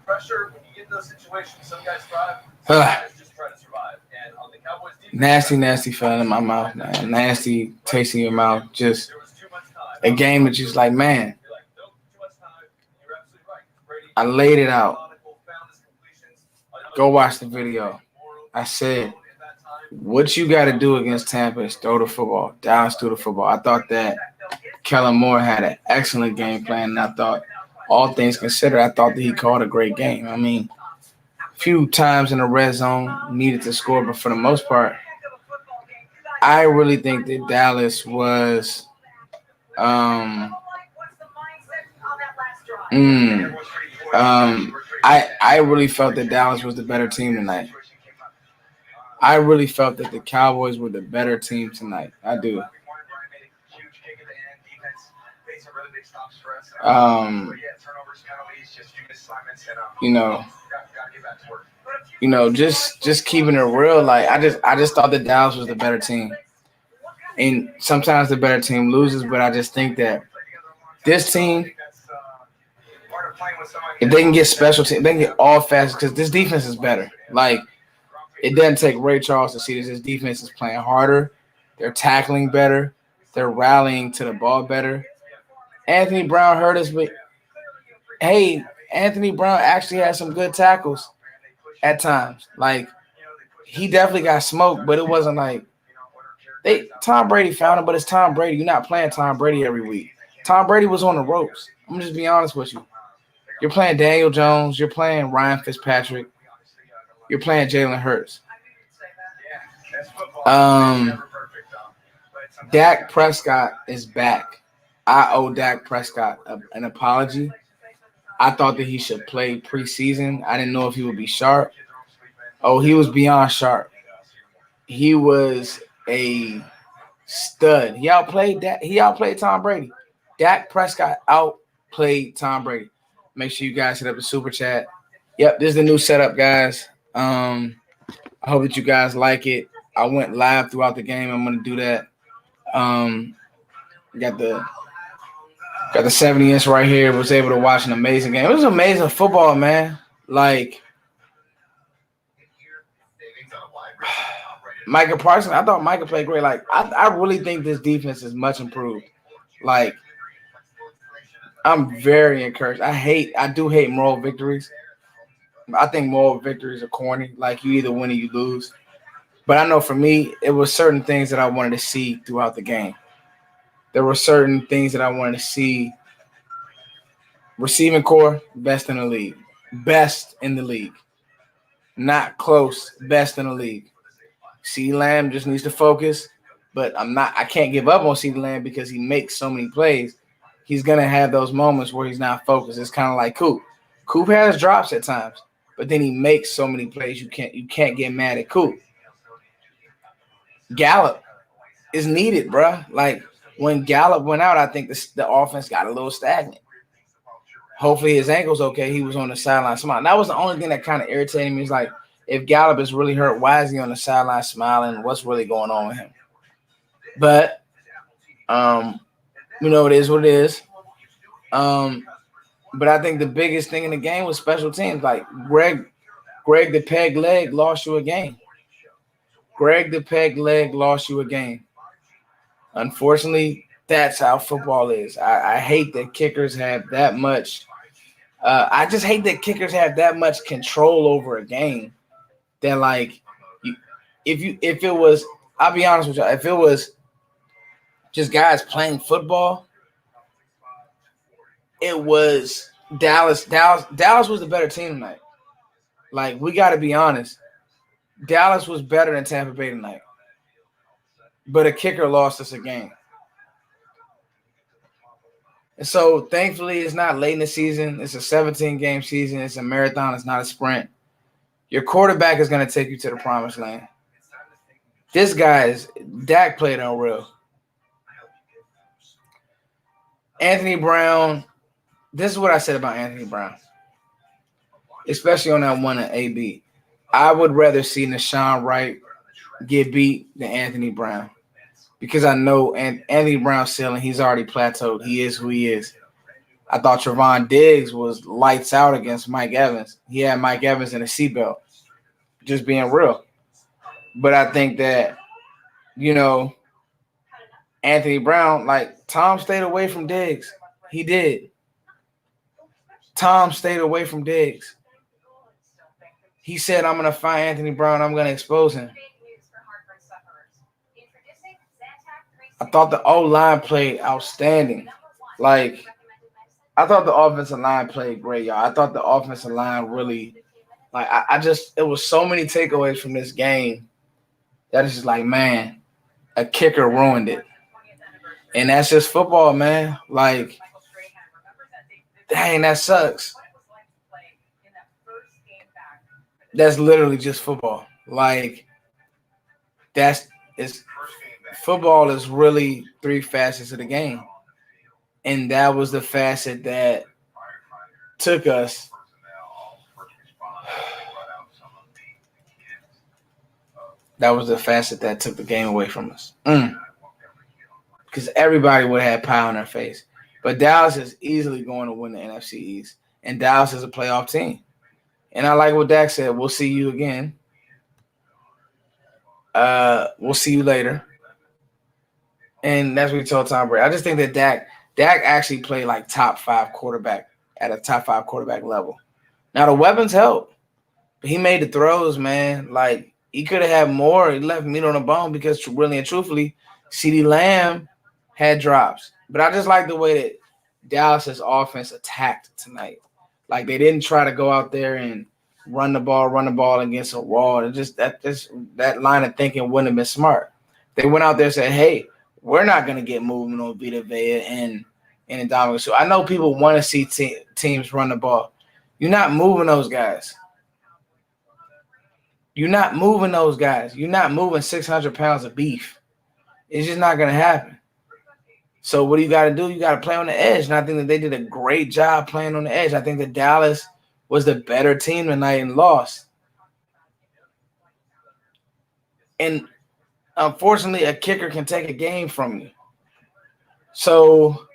pressure, when you get in those situations, some guys thrive, some guys just try to survive. And on the Cowboys defense, nasty feeling in my mouth, man. Nasty taste in your mouth. Just a game that just like, man, I laid it out. Go watch the video. I said, what you got to do against Tampa is throw the football. Dallas threw the football. I thought that Kellen Moore had an excellent game plan, and I thought, all things considered, I thought that he called a great game. I mean, a few times in the red zone needed to score, but for the most part, I really think that Dallas was I really felt that Dallas was the better team tonight. I really felt that the Cowboys were the better team tonight. I do. Just keeping it real. Like I just thought that Dallas was the better team, and sometimes the better team loses. But I just think that this team, if they can get special teams, they can get all fast because this defense is better. Like, it doesn't take Ray Charles to see this defense is playing harder. They're tackling better. They're rallying to the ball better. Anthony Brown hurt us, but hey, Anthony Brown actually had some good tackles at times. Like, he definitely got smoked, but it wasn't like Tom Brady found him, but it's Tom Brady. You're not playing Tom Brady every week. Tom Brady was on the ropes. I'm just being honest with you. You're playing Daniel Jones. You're playing Ryan Fitzpatrick. You're playing Jalen Hurts. Dak Prescott is back. I owe Dak Prescott an apology. I thought that he should play preseason. I didn't know if he would be sharp. Oh, he was beyond sharp. He was a stud. He outplayed Tom Brady. Dak Prescott outplayed Tom Brady. Make sure you guys hit up the super chat. Yep, this is the new setup, guys. I hope that you guys like it. I went live throughout the game. I'm gonna do that. Got the 70-inch right here. Was able to watch an amazing game. It was amazing football, man. Like, Micah Parsons, I thought Micah played great. Like, I really think this defense is much improved. Like, I'm very encouraged. I do hate moral victories. I think moral victories are corny. Like, you either win or you lose. But I know for me, it was certain things that I wanted to see throughout the game. There were certain things that I wanted to see. Receiving core, best in the league. Best in the league. Not close, best in the league. CeeDee Lamb just needs to focus. But I can't give up on CeeDee Lamb because he makes so many plays. He's going to have those moments where he's not focused. It's kind of like Coop. Coop has drops at times, but then he makes so many plays you can't get mad at Coop. Gallup is needed, bruh. Like, when Gallup went out, I think the offense got a little stagnant. Hopefully his ankle's okay. He was on the sideline smiling. That was the only thing that kind of irritated me. Is like, if Gallup is really hurt, why is he on the sideline smiling? What's really going on with him? But, it is what it is. But I think the biggest thing in the game was special teams. Like, Greg the Peg Leg lost you a game. Greg the Peg Leg lost you a game. Unfortunately, that's how football is. I hate that kickers have that much. I just hate that kickers have that much control over a game. That, like, if it was, I'll be honest with you, if it was just guys playing football, it was Dallas. Dallas was the better team tonight. Like, we got to be honest. Dallas was better than Tampa Bay tonight. But a kicker lost us a game. And so, thankfully, it's not late in the season. It's a 17-game season. It's a marathon. It's not a sprint. Your quarterback is going to take you to the promised land. Dak played unreal. Anthony Brown, this is what I said about Anthony Brown, especially on that one at AB. I would rather see Nashawn Wright get beat than Anthony Brown because I know Anthony Brown's ceiling, he's already plateaued. He is who he is. I thought Trevon Diggs was lights out against Mike Evans. He had Mike Evans in a seatbelt, just being real. But I think that, Anthony Brown, like Tom stayed away from Diggs. He did. Tom stayed away from Diggs. He said, I'm going to find Anthony Brown. I'm going to expose him. I thought the O-line played outstanding. Like, I thought the offensive line played great, y'all. I thought the offensive line really, like, it was so many takeaways from this game that it's just like, man, a kicker ruined it. And that's just football, man. Like, dang, that sucks. That's literally just football. Like, football is really 3 facets of the game. And that was the facet that took us. That was the facet that took the game away from us. Because everybody would have had pie on their face. But Dallas is easily going to win the NFC East. And Dallas is a playoff team. And I like what Dak said. We'll see you again. We'll see you later. And that's what he told Tom Brady. I just think that Dak actually played like top 5 quarterback at a top 5 quarterback level. Now, the weapons help. But he made the throws, man. Like, he could have had more. He left meat on the bone because, really and truthfully, CeeDee Lamb had drops. But I just like the way that Dallas's offense attacked tonight. Like, they didn't try to go out there and run the ball against a wall. That line of thinking wouldn't have been smart. They went out there and said, hey, we're not going to get moving on Vita Vea and Ndamukong. So I know people want to see teams run the ball. You're not moving those guys. You're not moving those guys. You're not moving 600 pounds of beef. It's just not going to happen. So what do you got to do? You got to play on the edge. And I think that they did a great job playing on the edge. I think that Dallas was the better team tonight and lost. And unfortunately, a kicker can take a game from you. So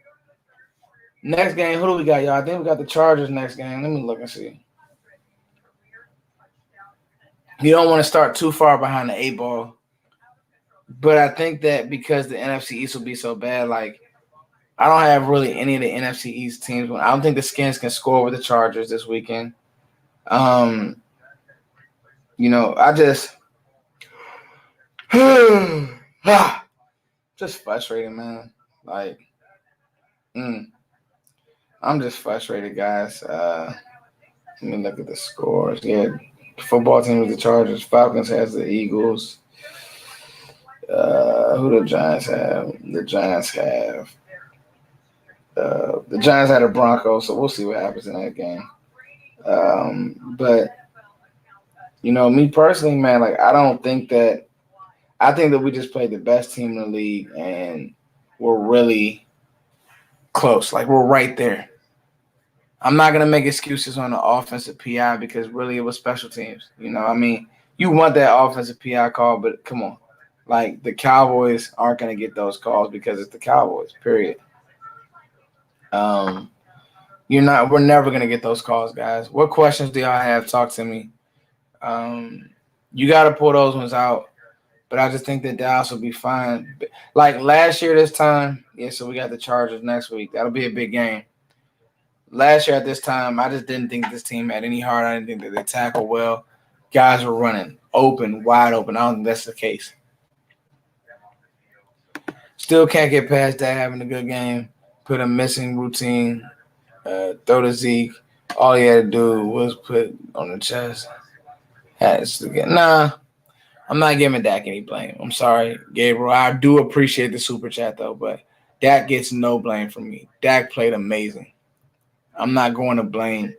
next game, who do we got, y'all? I think we got the Chargers next game. Let me look and see. You don't want to start too far behind the 8 ball. But I think that because the NFC East will be so bad, like, I don't have really any of the NFC East teams. I don't think the Skins can score with the Chargers this weekend. I just just frustrated, man. Like, I'm just frustrated, guys. Let me look at the scores. Yeah, football team with the Chargers. Falcons has the Eagles. Who the Giants have? The Giants have. The Giants had a Broncos, so we'll see what happens in that game. But me personally, man, like, I think that we just played the best team in the league, and we're really close. Like, we're right there. I'm not gonna make excuses on the offensive PI because really it was special teams. You want that offensive PI call, but come on. Like, the Cowboys aren't going to get those calls because it's the Cowboys, period. We're never going to get those calls, guys. What questions do y'all have? Talk to me. You got to pull those ones out, but I just think that Dallas will be fine. Like last year this time, so we got the Chargers next week. That'll be a big game. Last year at this time, I just didn't think this team had any heart. I didn't think that they tackled well. Guys were running open, wide open. I don't think that's the case. Still can't get past that having a good game. Put a missing routine. Throw to Zeke. All he had to do was put on the chest. Nah, I'm not giving Dak any blame. I'm sorry, Gabriel. I do appreciate the super chat, though, but Dak gets no blame from me. Dak played amazing. I'm not going to blame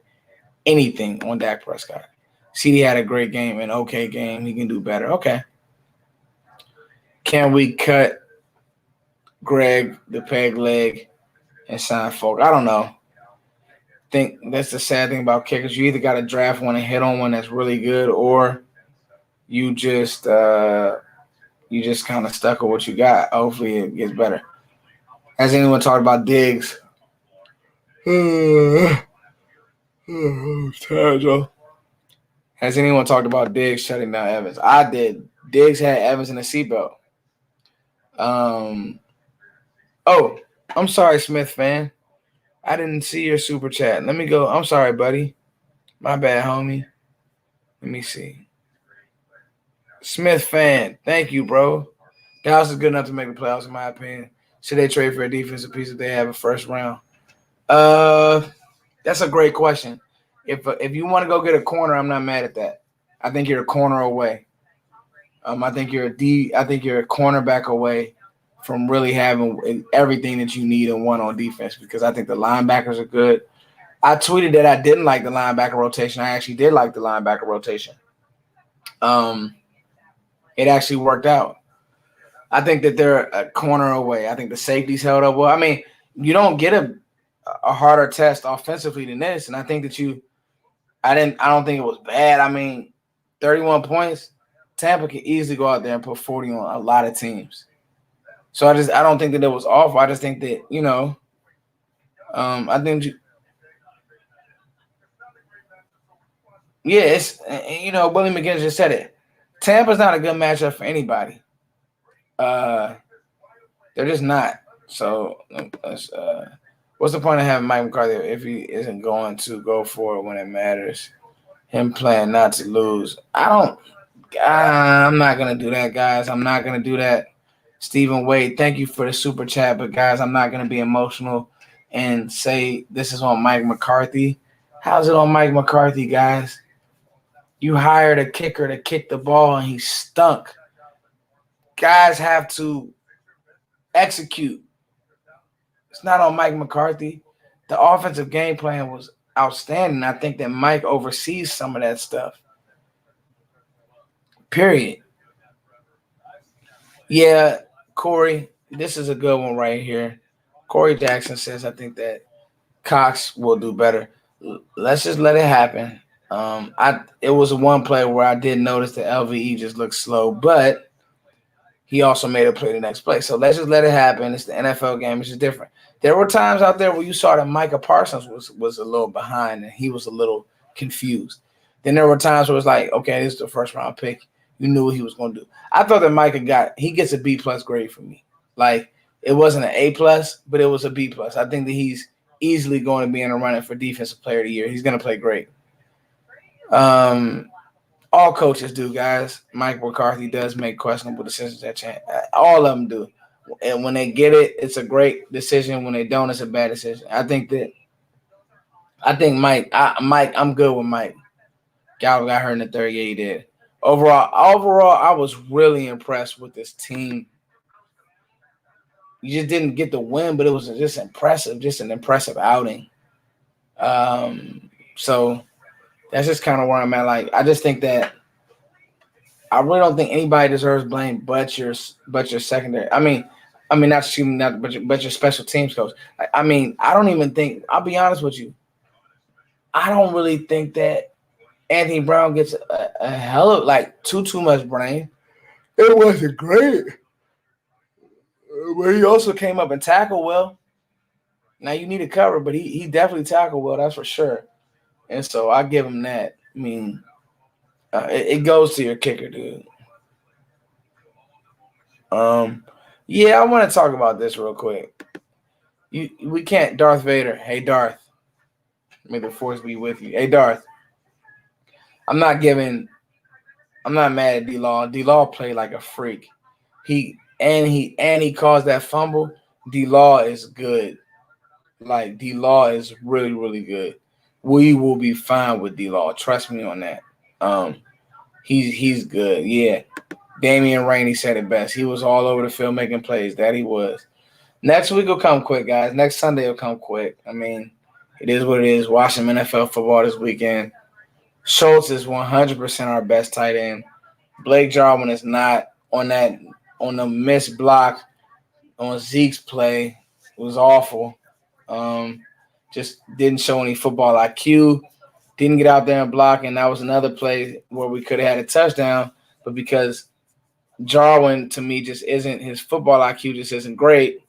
anything on Dak Prescott. CD had a great game, an okay game. He can do better. Okay. Can we cut Greg, the peg leg, and sign Folk? I don't know. Think that's the sad thing about kickers. You either got to draft one and hit on one that's really good, or you just kind of stuck with what you got. Hopefully it gets better. Has anyone talked about Diggs? Tired, Joe. Has anyone talked about Diggs shutting down Evans? I did. Diggs had Evans in a seatbelt. Oh, I'm sorry, Smith fan. I didn't see your super chat. Let me go. I'm sorry, buddy. My bad, homie. Let me see. Smith fan, thank you, bro. Dallas is good enough to make the playoffs, in my opinion. Should they trade for a defensive piece if they have a first round? That's a great question. If you want to go get a corner, I'm not mad at that. I think you're a corner away. I think you're a cornerback away from really having everything that you need in one on defense because I think the linebackers are good. I tweeted that I didn't like the linebacker rotation. I actually did like the linebacker rotation. It actually worked out. I think that they're a corner away. I think the safety's held up well. I mean, you don't get a harder test offensively than this, and I think that I don't think it was bad. I mean, 31 points. Tampa can easily go out there and put 40 on a lot of teams. So I don't think that it was awful. I just think that, I think it's Willie McGinnis just said it. Tampa's not a good matchup for anybody. They're just not. So what's the point of having Mike McCarthy if he isn't going to go for it when it matters? Him playing not to lose. I'm not going to do that, guys. I'm not going to do that. Stephen Wade, thank you for the super chat. But, guys, I'm not going to be emotional and say this is on Mike McCarthy. How's it on Mike McCarthy, guys? You hired a kicker to kick the ball, and he stunk. Guys have to execute. It's not on Mike McCarthy. The offensive game plan was outstanding. I think that Mike oversees some of that stuff. Period. Yeah, Corey, this is a good one right here. Corey Jackson says, I think that Cox will do better. Let's just let it happen. It was one play where I did notice that LVE just looked slow, but he also made a play the next play. So let's just let it happen. It's the NFL game. It's just different. There were times out there where you saw that Micah Parsons was a little behind and he was a little confused. Then there were times where it was like, okay, this is the first round pick. You knew what he was going to do. I thought that Micah gets a B+ grade from me. Like, it wasn't an A+, but it was a B+. I think that he's easily going to be in a running for Defensive Player of the Year. He's going to play great. All coaches do, guys. Mike McCarthy does make questionable decisions at chance. All of them do. And when they get it, it's a great decision. When they don't, it's a bad decision. I think Mike, I'm good with Mike. Gallup got hurt in the third. Yeah, he did. Overall, I was really impressed with this team. You just didn't get the win, but it was just impressive, just an impressive outing. So that's just kind of where I'm at. Like, I just think that I really don't think anybody deserves blame but your secondary. I mean, but your special teams coach. I mean, I don't even think. I'll be honest with you. I don't really think that Anthony Brown gets a hell of too much blame. It wasn't great, but he also came up and tackled well. Now you need a cover, but he definitely tackled well. That's for sure. And so I give him that. I mean, it goes to your kicker, dude. Yeah, I want to talk about this real quick. We can't. Darth Vader. Hey, Darth. May the force be with you. Hey, Darth. I'm not mad at D-Law. D-Law played like a freak. He caused that fumble. D-Law is good. Like, D-Law is really, really good. We will be fine with D-Law. Trust me on that. He's good. Yeah. Damian Rainey said it best. He was all over the field making plays. That he was. Next week will come quick, guys. Next Sunday will come quick. I mean, it is what it is. Watch some NFL football this weekend. Schultz is 100% our best tight end. Blake Jarwin is not on the missed block on Zeke's play. It was awful. Just didn't show any football IQ. Didn't get out there and block, and that was another play where we could have had a touchdown, but because Jarwin, to me, just isn't – his football IQ just isn't great,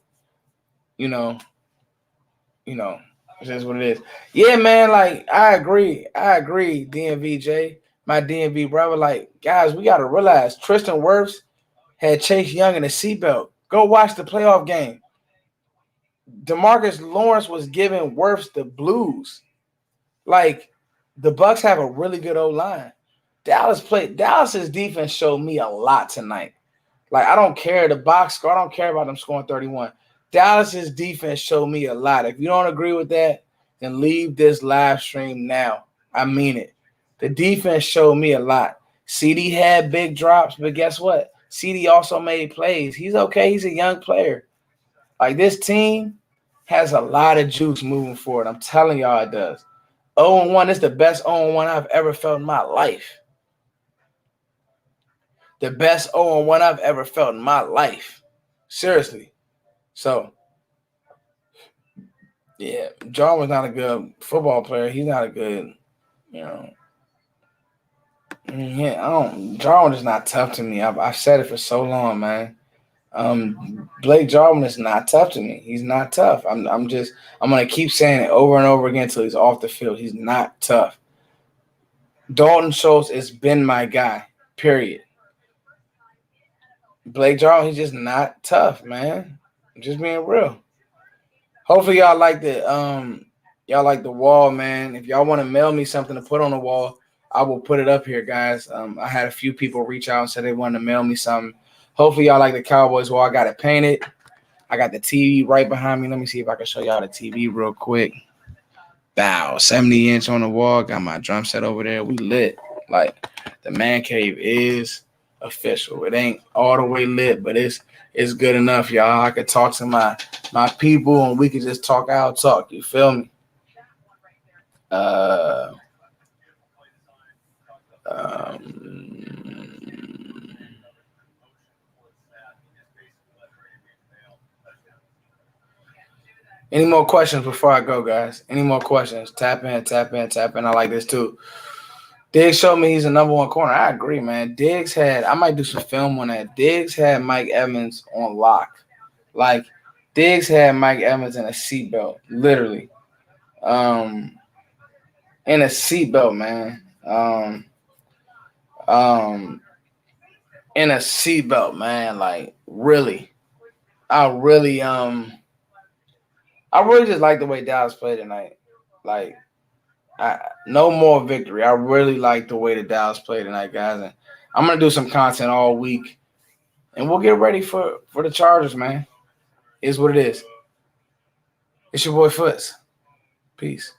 It's just what it is. Yeah, man. Like I agree. DMVJ, my DMV brother. Like guys, we gotta realize Tristan Wirfs had Chase Young in a seatbelt. Go watch the playoff game. DeMarcus Lawrence was giving Wirfs the blues. Like the Bucs have a really good O-line. Dallas's defense showed me a lot tonight. Like I don't care the box score. I don't care about them scoring 31. Dallas's defense showed me a lot. If you don't agree with that, then leave this live stream now. I mean it. The defense showed me a lot. CD had big drops, but guess what? CD also made plays. He's okay. He's a young player. Like this team has a lot of juice moving forward. I'm telling y'all it does. 0-1 is the best 0-1 I've ever felt in my life. The best 0-1 I've ever felt in my life. Seriously. So, yeah, John was not a good football player. He's not a good, Jarwin is not tough to me. I've said it for so long, man. Blake Jarwin is not tough to me. He's not tough. I'm gonna keep saying it over and over again until he's off the field. He's not tough. Dalton Schultz has been my guy. Period. Blake Jarwin, he's just not tough, man. I'm just being real. Hopefully y'all like the wall, man. If y'all want to mail me something to put on the wall, I will put it up here, guys. I had a few people reach out and said they wanted to mail me something. Hopefully y'all like the Cowboys wall. I got it painted. I got the TV right behind me. Let me see if I can show y'all the TV real quick. Bow, 70-inch on the wall. Got my drum set over there. We lit. Like the man cave is official. It ain't all the way lit, but it's good enough, y'all. I could talk to my people and we could just talk out talk. You feel me? Any more questions before I go, guys? Any more questions? Tap in. I like this too. Diggs showed me he's a number one corner. I agree, man. I might do some film on that. Diggs had Mike Evans on lock. Like, Diggs had Mike Evans in a seatbelt, literally. In a seatbelt, man. In a seatbelt, man. Like, really. I really just like the way Dallas played tonight. Like, no more victory. I really like the way that Dallas played tonight, guys. And I'm gonna do some content all week, and we'll get ready for the Chargers, man. Is what it is. It's your boy Foots. Peace.